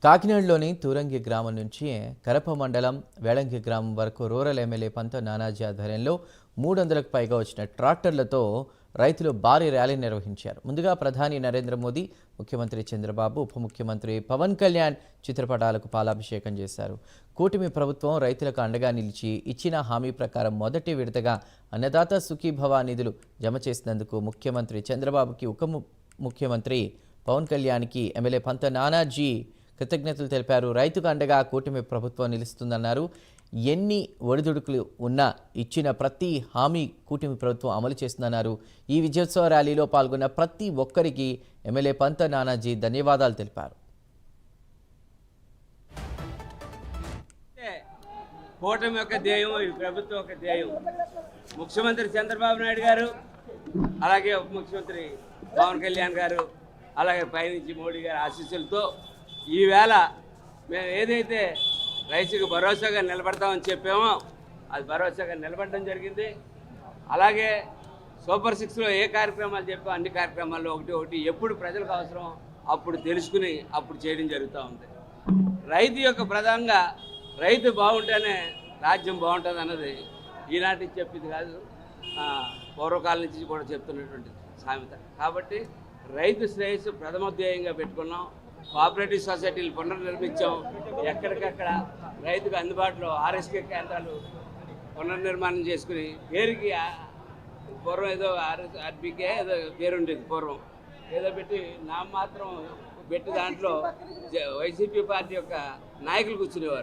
కాకినాడలోని తూరంగి గ్రామం నుంచి కరప మండలం వేళంకి గ్రామం వరకు రూరల్ ఎమ్మెల్యే పంత నానాజీ ఆధ్వర్యంలో 300కు పైగా వచ్చిన ట్రాక్టర్లతో రైతులు భారీ ర్యాలీ నిర్వహించారు. ముందుగా ప్రధాని నరేంద్ర మోదీ, ముఖ్యమంత్రి చంద్రబాబు, ఉప ముఖ్యమంత్రి పవన్ కళ్యాణ్ చిత్రపటాలకు పాలాభిషేకం చేశారు. కూటమి ప్రభుత్వం రైతులకు అండగా నిలిచి ఇచ్చిన హామీ ప్రకారం మొదటి విడతగా అన్నదాత సుఖీభవ నిధులు జమ చేసినందుకు ముఖ్యమంత్రి చంద్రబాబుకి, ఉప ముఖ్యమంత్రి పవన్ కళ్యాణ్కి ఎమ్మెల్యే పంత నానాజీ కృతజ్ఞతలు తెలిపారు. రైతుకు అండగా కూటమి ప్రభుత్వం నిలుస్తుందన్నారు. ఎన్ని ఒడిదుడుకులు ఉన్నా ఇచ్చిన ప్రతి హామీ కూటమి ప్రభుత్వం అమలు చేస్తుందన్నారు. ఈ విజయోత్సవ ర్యాలీలో పాల్గొన్న ప్రతి ఒక్కరికి ఎమ్మెల్యే పంత నానాజీ ధన్యవాదాలు తెలిపారు. కూటమి యొక్క ధ్యేయం, ఈ ప్రభుత్వం యొక్క ధ్యేయం. ముఖ్యమంత్రి చంద్రబాబు నాయుడు గారు, అలాగే ఉప ముఖ్యమంత్రి పవన్ కళ్యాణ్ గారు, అలాగే పైనుంచి మోడీ గారి ఆశీస్సులతో ఈవేళ మేము ఏదైతే రైతుకు భరోసాగా నిలబడతామని చెప్పామో అది భరోసాగా నిలబడడం జరిగింది. అలాగే సూపర్ సిక్స్లో ఏ కార్యక్రమాలు చెప్పామో అన్ని కార్యక్రమాల్లో ఒకటి ఎప్పుడు ప్రజలకు అవసరం అప్పుడు తెలుసుకుని అప్పుడు చేయడం జరుగుతూ ఉంది. రైతు యొక్క ప్రధానంగా రైతు బాగుంటేనే రాజ్యం బాగుంటుంది అన్నది ఈనాటి చెప్పింది కాదు, పూర్వకాలం నుంచి కూడా చెప్తున్నటువంటి సామెత. కాబట్టి రైతు శ్రేయస్సు ప్రథమ ధ్యేయంగా పెట్టుకున్నాం. కోఆపరేటివ్ సొసైటీలు పునర్నిర్మించాం. ఎక్కడికక్కడ రైతుకు అందుబాటులో ఆర్ఎస్కే కేంద్రాలు పునర్నిర్మాణం చేసుకుని పేరుకి పూర్వం ఏదో ఆర్బీకే ఏదో పేరుండేది, పూర్వం ఏదో పెట్టి మాత్రం పెట్టి దాంట్లో వైసీపీ పార్టీ యొక్క నాయకులు కూర్చునేవారు.